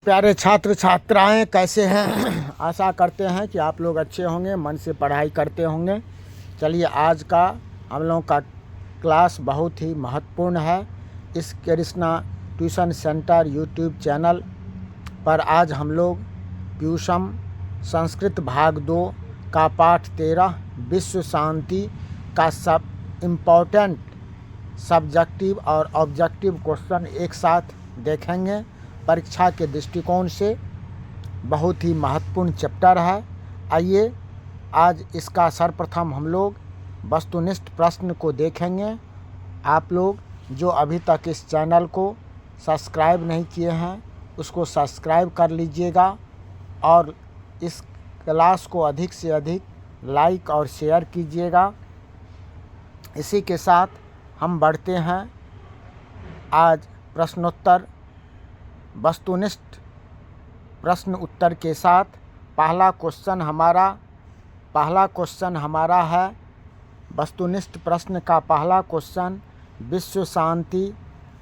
प्यारे छात्र छात्राएं कैसे हैं। आशा करते हैं कि आप लोग अच्छे होंगे, मन से पढ़ाई करते होंगे। चलिए, आज का हम लोगों का क्लास बहुत ही महत्वपूर्ण है। इस Krishna tuition centre YouTube channel पर आज हम लोग ट्यूशन संस्कृत भाग 2 का पाठ 13 विश्व शांति का सब इम्पोर्टेंट सब्जेक्टिव और ऑब्जेक्टिव क्वेश्चन एक साथ देखेंगे। परीक्षा के दृष्टिकोण से बहुत ही महत्वपूर्ण चैप्टर है। आइए आज इसका सर्वप्रथम हम लोग वस्तुनिष्ठ प्रश्न को देखेंगे। आप लोग जो अभी तक इस चैनल को सब्सक्राइब नहीं किए हैं उसको सब्सक्राइब कर लीजिएगा और इस क्लास को अधिक से अधिक लाइक और शेयर कीजिएगा। इसी के साथ हम बढ़ते हैं आज प्रश्नोत्तर वस्तुनिष्ठ प्रश्न उत्तर के साथ। पहला क्वेश्चन हमारा है वस्तुनिष्ठ प्रश्न का पहला क्वेश्चन,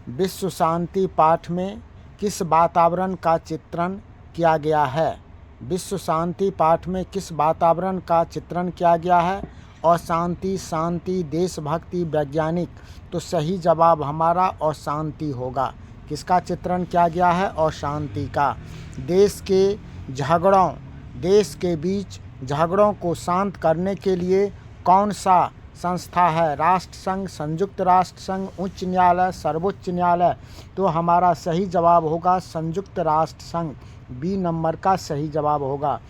विश्व शांति पाठ में किस वातावरण का चित्रण किया गया है। विश्व शांति पाठ में किस वातावरण का चित्रण किया गया है। और शांति, देशभक्ति, वैज्ञानिक, तो सही जवाब हमारा और शांति होगा। किसका चित्रण किया गया है? और शांति का। देश के बीच झगड़ों को शांत करने के लिए कौन सा संस्था है? राष्ट्र संघ, संयुक्त राष्ट्र संघ, उच्च न्यायालय, सर्वोच्च न्यायालय। तो हमारा सही जवाब होगा संयुक्त राष्ट्र संघ। बी नंबर का सही जवाब होगा।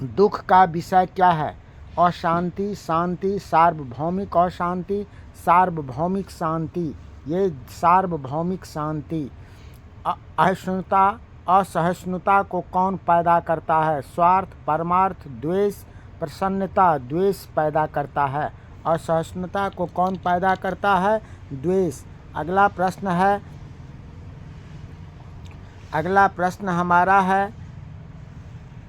दुख का विषय क्या है? अशांति, शांति, सार्वभौमिक अशांति, सार्वभौमिक शांति। ये सार्वभौमिक शांति। असहिष्णुता को कौन पैदा करता है? स्वार्थ, परमार्थ, द्वेष, प्रसन्नता। द्वेष पैदा करता है। असहिष्णुता को कौन पैदा करता है? द्वेष। अगला प्रश्न हमारा है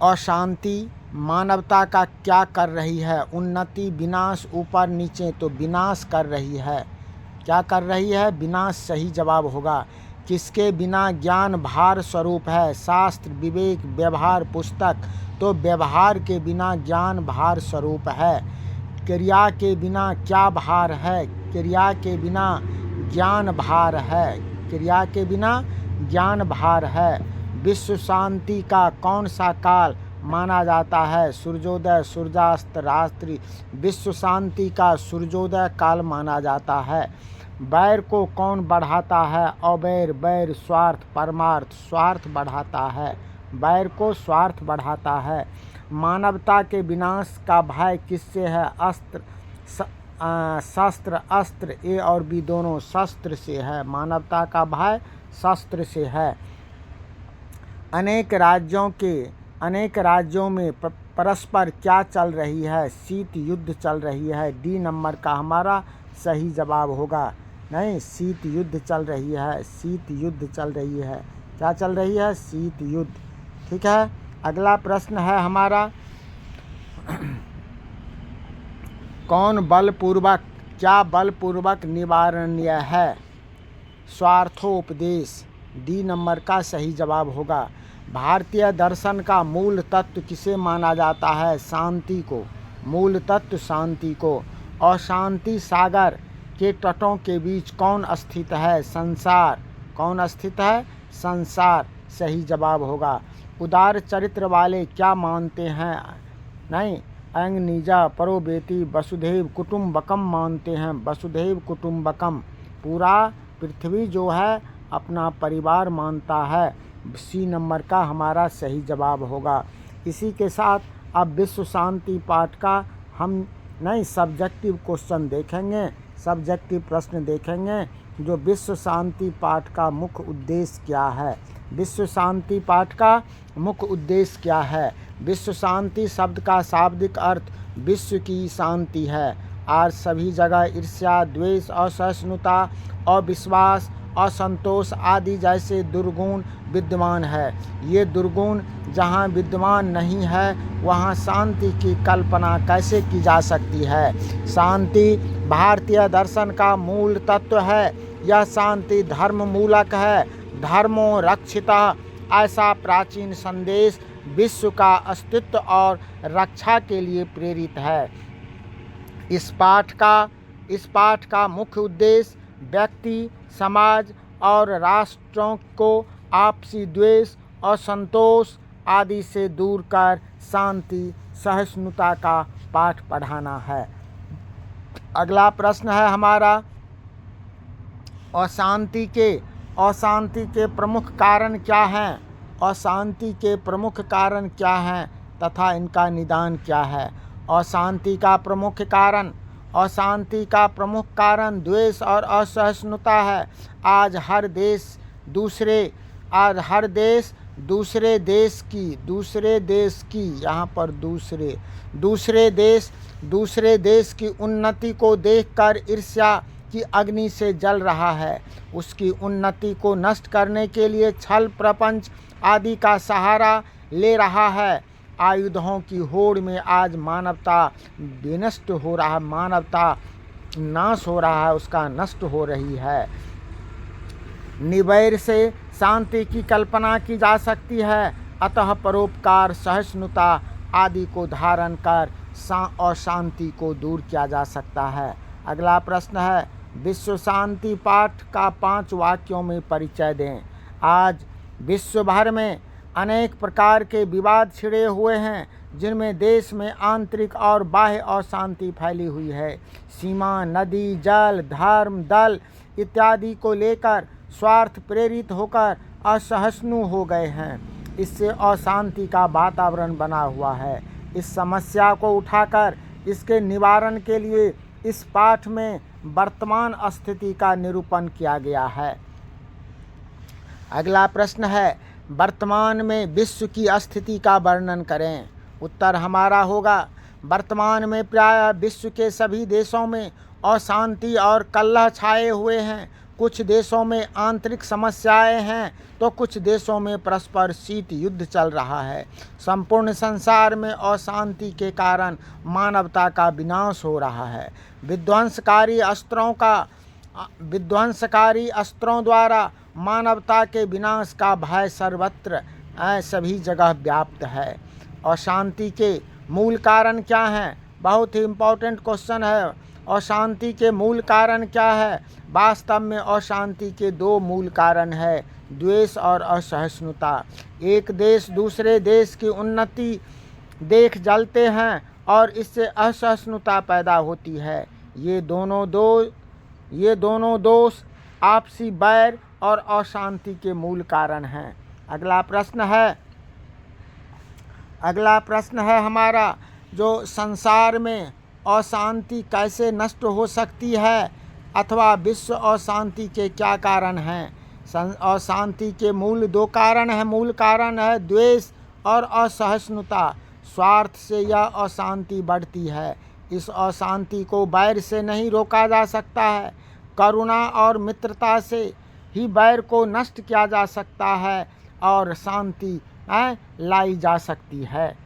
अशांति मानवता का क्या कर रही है? उन्नति, विनाश, ऊपर नीचे। तो विनाश कर रही है। क्या कर रही है? विनाश सही जवाब होगा। किसके बिना ज्ञान भार स्वरूप है? शास्त्र, विवेक, व्यवहार, पुस्तक। तो व्यवहार के बिना ज्ञान भार स्वरूप है। क्रिया के बिना क्या भार है? क्रिया के बिना ज्ञान भार है। क्रिया के बिना ज्ञान भार है। विश्व शांति का कौन सा काल माना जाता है? सूर्योदय, सूर्यास्त, रात्रि। विश्व शांति का सूर्योदय काल माना जाता है। बैर को कौन बढ़ाता है? अवैर, बैर, स्वार्थ, परमार्थ। स्वार्थ बढ़ाता है। बैर को स्वार्थ बढ़ाता है। मानवता के विनाश का भय किससे है? शस्त्र, अस्त्र। ए और बी दोनों शस्त्र से है। मानवता का भय शस्त्र से है। अनेक राज्यों में परस्पर क्या चल रही है? शीत युद्ध चल रही है। डी नंबर का हमारा सही जवाब होगा। नहीं, शीत युद्ध चल रही है। शीत युद्ध चल रही है। क्या चल रही है? शीत युद्ध। ठीक है। अगला प्रश्न है हमारा क्या बलपूर्वक निवारणीय है? स्वार्थोपदेश। डी नंबर का सही जवाब होगा। भारतीय दर्शन का मूल तत्व किसे माना जाता है? शांति को। मूल तत्व शांति को। अशांति सागर के तटों के बीच कौन स्थित है? संसार। कौन स्थित है? संसार सही जवाब होगा। उदार चरित्र वाले क्या मानते हैं? नहीं, अंग निजा परो बेटी वसुधैव कुटुम्बकम मानते हैं। वसुधैव कुटुम्बकम। पूरा पृथ्वी जो है अपना परिवार मानता है। सी नंबर का हमारा सही जवाब होगा। इसी के साथ अब विश्व शांति पाठ का हम सब्जेक्टिव क्वेश्चन देखेंगे, सब्जेक्टिव प्रश्न देखेंगे। जो विश्व शांति पाठ का मुख्य उद्देश्य क्या है? विश्व शांति पाठ का मुख्य उद्देश्य क्या है? विश्व शांति शब्द का शाब्दिक अर्थ विश्व की शांति है। आज सभी जगह ईर्ष्या, द्वेष, असहिष्णुता, अविश्वास, असंतोष आदि जैसे दुर्गुण विद्यमान है। ये दुर्गुण जहाँ विद्यमान नहीं है वहाँ शांति की कल्पना कैसे की जा सकती है? शांति भारतीय दर्शन का मूल तत्व है। यह शांति धर्म मूलक है। धर्मो रक्षिता ऐसा प्राचीन संदेश विश्व का अस्तित्व और रक्षा के लिए प्रेरित है। इस पाठ का मुख्य उद्देश्य व्यक्ति, समाज और राष्ट्रों को आपसी द्वेष, असंतोष आदि से दूर कर शांति, सहिष्णुता का पाठ पढ़ाना है। अगला प्रश्न है हमारा, अशांति के प्रमुख कारण क्या हैं? अशांति के प्रमुख कारण क्या हैं तथा इनका निदान क्या है? अशांति का प्रमुख कारण द्वेष और असहिष्णुता है। आज हर देश दूसरे देश की उन्नति को देखकर ईर्ष्या की अग्नि से जल रहा है। उसकी उन्नति को नष्ट करने के लिए छल, प्रपंच आदि का सहारा ले रहा है। आयुधों की होड़ में आज मानवता विनष्ट हो रहा है, मानवता नाश हो रहा है, उसका नष्ट हो रही है। निवैर से शांति की कल्पना की जा सकती है, अतः परोपकार, सहिष्णुता आदि को धारण कर अशांति को दूर किया जा सकता है। अगला प्रश्न है, विश्व शांति पाठ का 5 वाक्यों में परिचय दें। आज विश्व भर में अनेक प्रकार के विवाद छिड़े हुए हैं, जिनमें देश में आंतरिक और बाह्य अशांति फैली हुई है। सीमा, नदी, जल, धर्म, दल इत्यादि को लेकर स्वार्थ प्रेरित होकर असहिष्णु हो गए हैं। इससे अशांति का वातावरण बना हुआ है। इस समस्या को उठाकर इसके निवारण के लिए इस पाठ में वर्तमान स्थिति का निरूपण किया गया है। अगला प्रश्न है, वर्तमान में विश्व की स्थिति का वर्णन करें। उत्तर हमारा होगा, वर्तमान में प्रायः विश्व के सभी देशों में अशांति और कलह छाए हुए हैं। कुछ देशों में आंतरिक समस्याएं हैं तो कुछ देशों में परस्पर शीत युद्ध चल रहा है। संपूर्ण संसार में अशांति के कारण मानवता का विनाश हो रहा है। विध्वंसकारी अस्त्रों द्वारा मानवता के विनाश का भय सर्वत्र सभी जगह व्याप्त है। अशांति के मूल कारण क्या हैं? बहुत ही इम्पोर्टेंट क्वेश्चन है। अशांति के मूल कारण क्या है? वास्तव में अशांति के 2 मूल कारण है, द्वेष और असहिष्णुता। एक देश दूसरे देश की उन्नति देख जलते हैं और इससे असहिष्णुता पैदा होती है। ये दोनों दोष आपसी बैर और अशांति के मूल कारण हैं। अगला प्रश्न है हमारा, जो संसार में अशांति कैसे नष्ट हो सकती है अथवा विश्व अशांति के क्या कारण हैं? अशांति के मूल 2 कारण हैं। मूल कारण है द्वेष और असहिष्णुता। स्वार्थ से यह अशांति बढ़ती है। इस अशांति को बैर से नहीं रोका जा सकता है। करुणा और मित्रता से ही बैर को नष्ट किया जा सकता है और शांति लाई जा सकती है।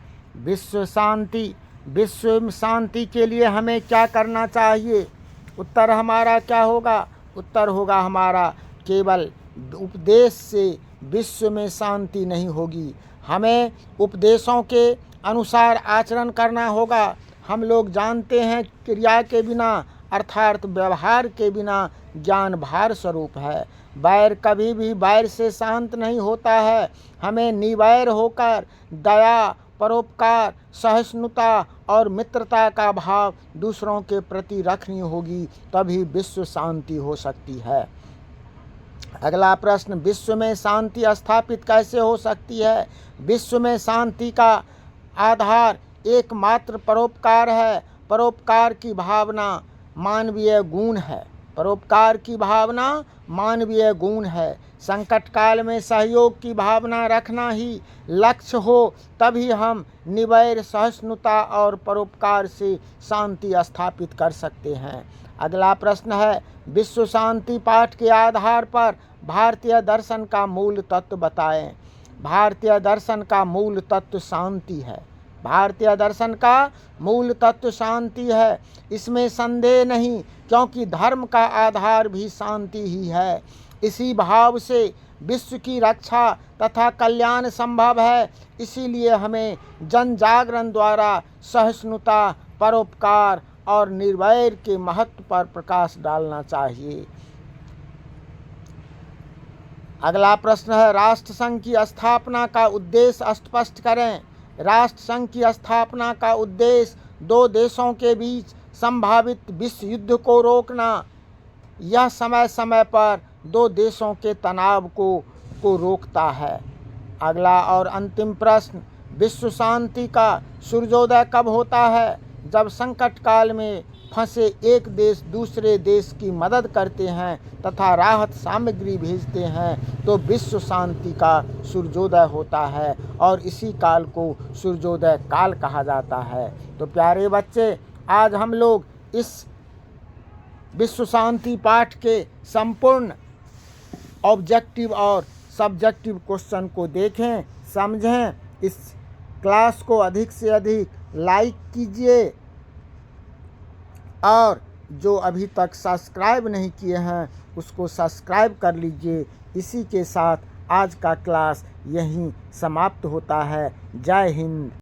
विश्व शांति के लिए हमें क्या करना चाहिए? उत्तर हमारा क्या होगा? उत्तर होगा हमारा, केवल उपदेश से विश्व में शांति नहीं होगी। हमें उपदेशों के अनुसार आचरण करना होगा। हम लोग जानते हैं क्रिया के बिना अर्थात व्यवहार के बिना ज्ञान भार स्वरूप है। बैर कभी भी बैर से शांत नहीं होता है। हमें निवैर होकर दया, परोपकार, सहिष्णुता और मित्रता का भाव दूसरों के प्रति रखनी होगी, तभी विश्व शांति हो सकती है। अगला प्रश्न, विश्व में शांति स्थापित कैसे हो सकती है? विश्व में शांति का आधार एकमात्र परोपकार है। परोपकार की भावना मानवीय गुण है। परोपकार की भावना मानवीय गुण है। संकट काल में सहयोग की भावना रखना ही लक्ष्य हो, तभी हम निवैर, सहिष्णुता और परोपकार से शांति स्थापित कर सकते हैं। अगला प्रश्न है, विश्व शांति पाठ के आधार पर भारतीय दर्शन का मूल तत्व बताएं। भारतीय दर्शन का मूल तत्व शांति है। भारतीय दर्शन का मूल तत्व शांति है, इसमें संदेह नहीं, क्योंकि धर्म का आधार भी शांति ही है। इसी भाव से विश्व की रक्षा तथा कल्याण संभव है। इसीलिए हमें जन जागरण द्वारा सहिष्णुता, परोपकार और निर्वैर के महत्व पर प्रकाश डालना चाहिए। अगला प्रश्न है, राष्ट्रसंघ की स्थापना का उद्देश्य स्पष्ट करें। राष्ट्रसंघ की स्थापना का उद्देश्य दो देशों के बीच संभावित विश्व युद्ध को रोकना। यह समय समय पर दो देशों के तनाव को रोकता है। अगला और अंतिम प्रश्न, विश्व शांति का सूर्योदय कब होता है? जब संकट काल में फंसे एक देश दूसरे देश की मदद करते हैं तथा राहत सामग्री भेजते हैं तो विश्व शांति का सूर्योदय होता है और इसी काल को सूर्योदय काल कहा जाता है। तो प्यारे बच्चे, आज हम लोग इस विश्व शांति पाठ के संपूर्ण ऑब्जेक्टिव और सब्जेक्टिव क्वेश्चन को देखें, समझें। इस क्लास को अधिक से अधिक लाइक कीजिए और जो अभी तक सब्सक्राइब नहीं किए हैं उसको सब्सक्राइब कर लीजिए। इसी के साथ आज का क्लास यहीं समाप्त होता है। जय हिंद।